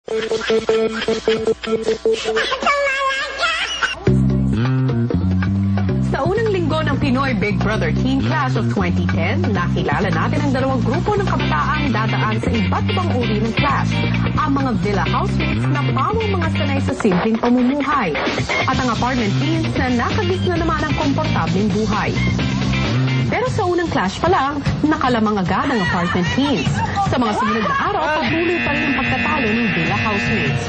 Sa unang linggo ng Pinoy Big Brother Teen Clash of 2010, nakilala natin ang dalawang grupo ng kabataang dadaan sa iba't ibang uri ng clash. Ang mga villa housemates na pamang mga sanay sa simpleng pamumuhay. At ang apartment teens na nakagis na naman ang komportableng buhay. Pero sa unang clash pa lang, nakalamang agad ang apartment teens. Sa mga sumunod na araw, patuloy pa rin ang pagkatalo ng villa housemates.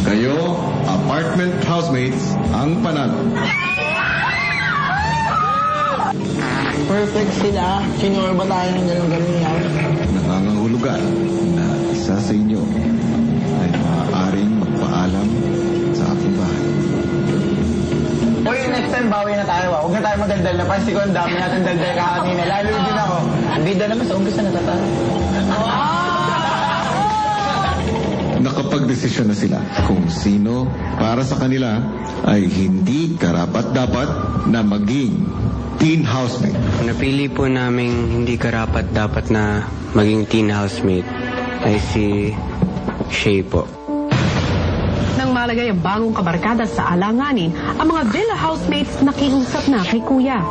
Kayo, apartment housemates, ang panalo. Perfect sila. Sinure ba tayo ng ganun-ganun yan? Nangangahulugan na isa sa inyo ay maaaring magpaalam sa aking bahay. Uy, next time bawi na tayo. Huwag na tayo magdaldal na. Pansin ko ang dami natin daldal kakanina. Lalo din ako. Bida naman sa umpisa natatalo. Nakapagdesisyon na sila kung sino para sa kanila ay hindi karapat-dapat na maging teen housemate. Napili po naming hindi karapat-dapat na maging teen housemate ay si Shay po. Nang malagay ang bagong kabarkada sa alanganin, ang mga villa housemates nakiusap na kay Kuya.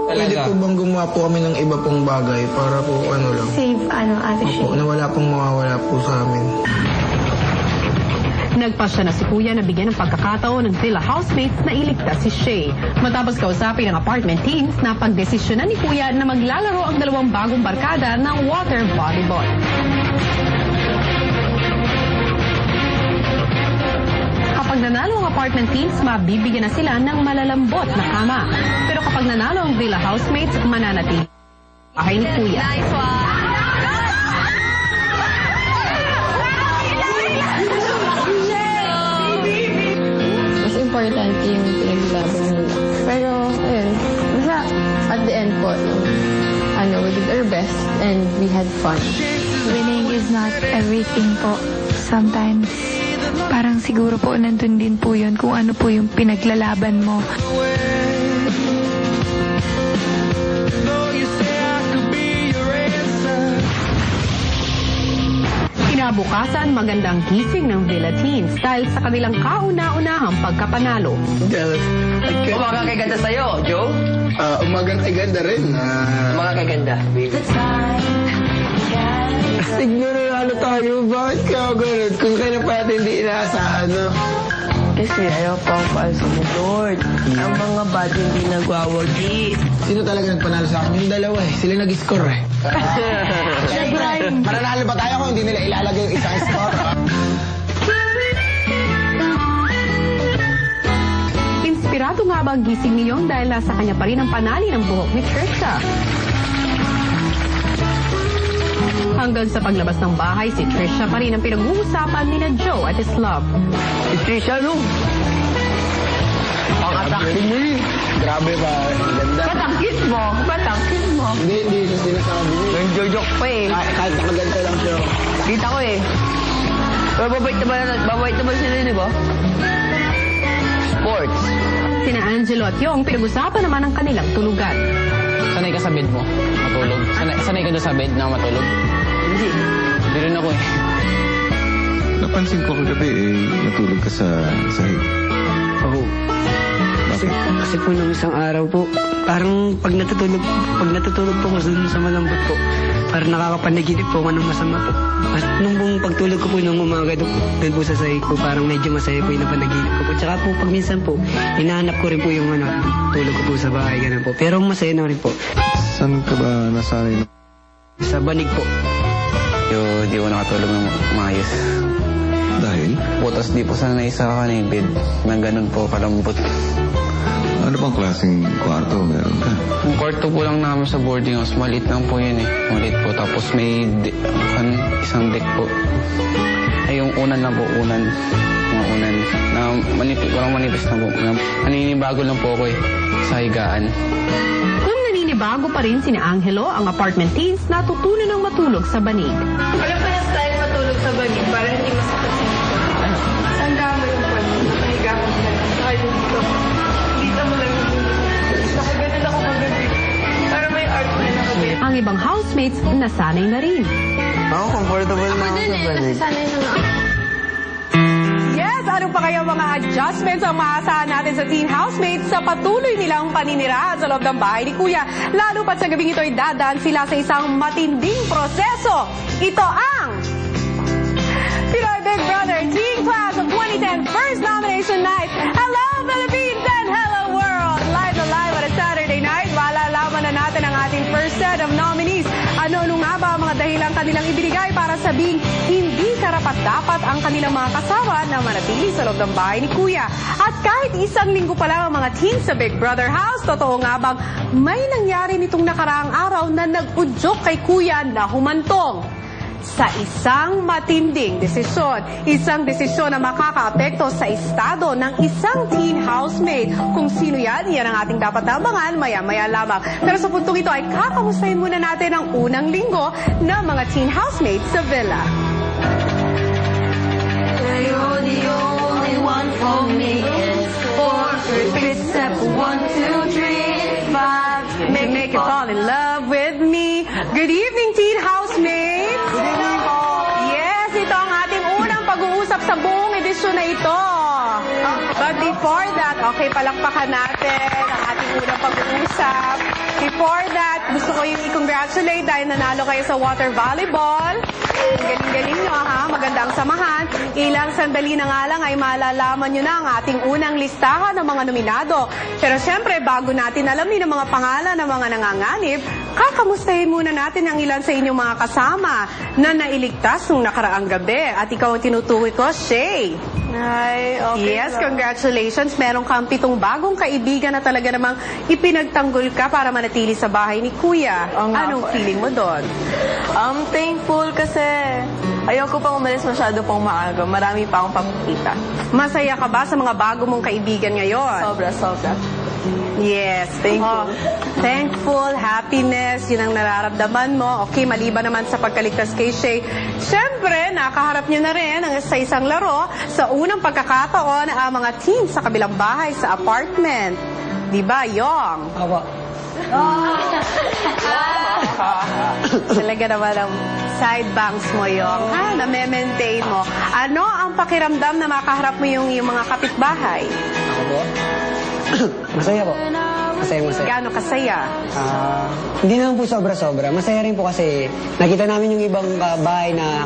Pwede po bang gumawa po kami ng iba pong bagay para po ano lang? Save Ate Shay. Opo, na wala pong mawawala po sa amin. Nagpasya na si Kuya na bigyan ng pagkakataon ng villa housemates na iligtas si Shay. Matapos kausapin ng apartment teens, napagdesisyonan ni Kuya na maglalaro ang dalawang bagong barkada ng water volleyball. Kapag nanalo ang apartment teens, mabibigyan na sila ng malalambot na kama. Pero kapag nanalo ang villa housemates, mananatili bahay ni Kuya. Nice one! Important yung pinaglaban nila. Pero, ayun, basta at the end po, we did our best and we had fun. Winning is not everything po. Sometimes, parang siguro po nandun din po yun kung ano po yung pinaglalaban mo. Kinabukasan, magandang gising ng Villa Teens dahil sa kanilang kauna-unahang pagkapanalo. Umagang kay ganda sa'yo, Joe? Umagang kay ganda rin. Umagang kay ganda, baby. Siguro ano tayo, bakit ka ganun? Kung kaya pa natin hindi inaasahan, no? Kasi ayaw pa ang paal sa motor. Ang mga bad hindi nagwawagi. Sino talaga nagpanalo sa akin? Yung dalawa eh. Sila nag-score eh. Mananalo ba tayo kung hindi nila ilalagay yung isang score? Inspirado nga ba ang gising ni Yong dahil nasa kanya pa rin ang panali ng buhok ni Trisha? Hanggang sa paglabas ng bahay, si Trisha pa rin ang pinag-uusapan ni na Joe at his love. Si Trisha, no? Ang atake mo eh. Grabe ba? Ganda. Patangkit mo. Patangkit mo. Hindi siya sinasabi niya. Yung jojo pa eh. Kahit nakaganda lang siya. Kita ko eh. Pero babait naman sila yun, di ba? Sports. Sina Angelo at Yong pinag-usapan naman ang kanilang tulugan. Sanay ka sa bed mo? Matulog? Sanay ka doon sa bed na matulog? Hindi. Hindi rin ako eh. Napansin ko kagabi natulog ka sa sahig. Oo. Kasi po nung isang araw po, parang pag natutulog po ko dun sa malambot po, parang nakakapanaginip po ako ng masama po. At nung pong pagtulog ko po nung umaga doon po sa sahig po, parang medyo masaya po yung napanaginip ko po. Tsaka po pag minsan po, hinahanap ko rin po yung tulog ko po sa bahay, ganun po. Pero masaya na rin po. Saan ka ba nasanay? Sa banig po. Di ko nakatulog ng maayos. Dahil? Butas di po sanay sa kanin bed na ganun po kalambot. Ano bang klaseng kwarto meron ka? Yung kwarto po lang namin sa boarding house, maliit lang po yun eh. Maliit po. Tapos may isang deck po. Ay, yung unan lang po, unan. Mga unan. Na manipis, walang manipis na po. Naninibago lang po ako eh, sa higaan. Kung naninibago pa rin sina Angelo, ang apartment teens natutunan ng matulog sa banig. Alam ko na style matulog sa banig para hindi masakit sa ito. Sangga mo yung panig. Mahiga mo na lang. Saka yung dito. Dito mo lang yung nakaganon ako magabi. Para may art na nakagabi. Ang ibang housemates nasanay na rin. Ako, comfortable na ako sa banig. Nasasanay na nga. ay ang mga adjustments ang maasahan natin sa teen housemates sa patuloy nilang paninirahan sa loob ng bahay ni Kuya. Lalo pat sa gabing ito ay dadaan sila sa isang matinding proseso. Ito ang Pinoy Big Brother Teen Class of 2010 First Nomination Night. Hello Philippines and hello world! Live na live on a Saturday night. Malalaman na natin ang ating first set of nominees. Ano nga ba ang mga dahilan kanilang ibinigay para sabing hindi karapat-dapat ang kanilang mga kasama na manatili sa loob ng bahay ni Kuya. At kahit isang linggo pa lang ang mga teens sa Big Brother House, totoo nga bang may nangyari nitong nakaraang araw na nag-udyok kay Kuya na humantong sa isang matinding desisyon. Isang desisyon na makakaapekto sa estado ng isang teen housemate. Kung sino yan ang ating dapat abangan maya-maya lamang. Pero sa puntong ito ay kakamustahin muna natin ang unang linggo ng mga teen housemates sa villa. You're the only one for me. Four, three, step, 1, 2, 3, 5. Make it fall in love with me. Good evening, teen housemates. Good evening po. Yes, ito ang ating unang pag-uusap sa buong edisyon na ito. But before that, okay, palakpakan natin ang ating unang pag-uusap. Before that, gusto ko yung i-congratulate dahil nanalo kayo sa water volleyball. Galing-galing nyo, ha? Maganda ang samahan. Ilang sandali na nga lang ay malalaman nyo na ang ating unang listahan ng mga nominado. Pero syempre, bago natin alamin ang mga pangalan ng mga nanganganib, kakamustahin muna natin ang ilan sa inyong mga kasama na nailigtas nung nakaraang gabi. At ikaw ang tinutukoy ko, Shay. Ay, okay. Yes, congratulations. Meron kang 7 bagong kaibigan na talaga namang ipinagtanggol ka para manatili sa bahay ni Kuya. Anong feeling mo doon? Thankful kasi ayoko pang umalis masyado pang maaga. Marami pa akong papakita. Masaya ka ba sa mga bago mong kaibigan ngayon? Sobra. Yes. Thankful. Thankful, happiness, yun ang nararamdaman mo. Okay, maliban naman sa pagkaligtas kay Shay. Siyempre, nakaharap niyo na rin sa isang laro sa unang pagkakataon ang mga teens sa kabilang bahay sa apartment. Diba, Yong? Apo. Talaga naman ang side bangs mo, Yong. Na-maintain mo. Ano ang pakiramdam na makaharap mo yung mga kapitbahay? Ako po? Masaya po. Masaya. Gaano kasaya? Hindi naman po sobra-sobra. Masaya rin po kasi nakita namin yung ibang bahay na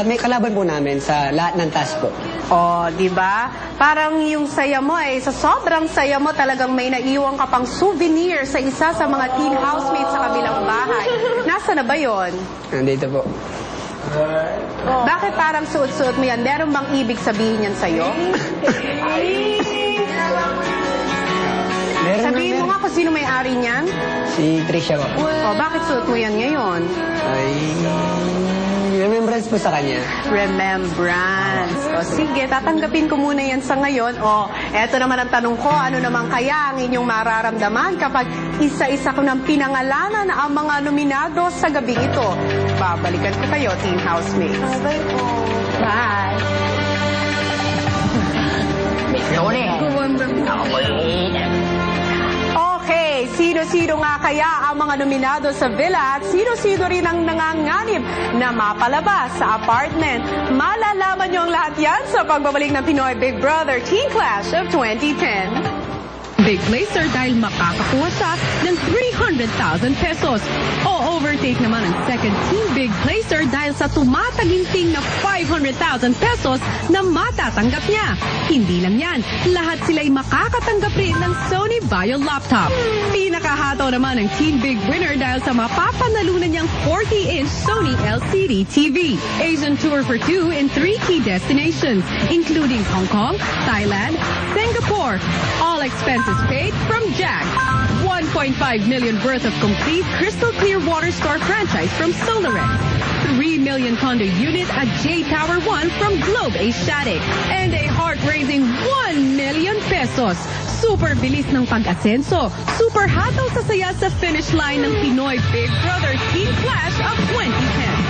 may kalaban po namin sa lahat ng task po. Oh, di ba? Parang yung saya mo sa sobrang saya mo talagang may naiwan ka pang souvenir sa isa sa mga teen housemates sa kabilang bahay. Nasa na ba yon? Nandito po. Bakit parang suot-suot mo yan? Meron bang ibig sabihin yan sa'yo? Sabihin mo nga kung sino may-ari niyan? Si Trisha po. Oh, bakit suot mo yan ngayon? Ay, remembrance po sa kanya. Remembrance. O sige, tatanggapin ko muna yan sa ngayon. O, eto naman ang tanong ko, ano naman kaya ang inyong mararamdaman kapag isa-isa ko ng pinangalanan ang mga nominado sa gabi ito? Babalikan ko kayo, teen housemates. Bye po. Bye. Okay, sino-sino nga kaya ang mga nominado sa villa at sino-sino rin ang nanganganib na mapalabas sa apartment? Malalaman niyo ang lahat yan sa pagbabalik ng Pinoy Big Brother Teen Clash of 2010. Big Placer dahil makakakuha siya ng 300,000 pesos. O overtake naman ang second Team Big Placer dahil sa tumataginting na 500,000 pesos na matatanggap niya. Hindi lang yan, lahat sila'y makakatanggap rin ng Sony Vaio laptop. Pinakahataw naman ang Team Big Winner dahil sa mapapanalunan niyang 40-inch Sony LCD TV. Asian tour for 2 in 3 key destinations, including Hong Kong, Thailand, Singapore. All expenses paid from Jack. 1.5 million worth of complete crystal clear water store franchise from SolarX. 3 million condo unit at J Tower 1 from Globe Asiatic. And a heart-raising 1 million pesos. Super bilis ng pag-asenso. Super hataw sa saya sa finish line ng Pinoy Big Brother Teen Clash of 2010.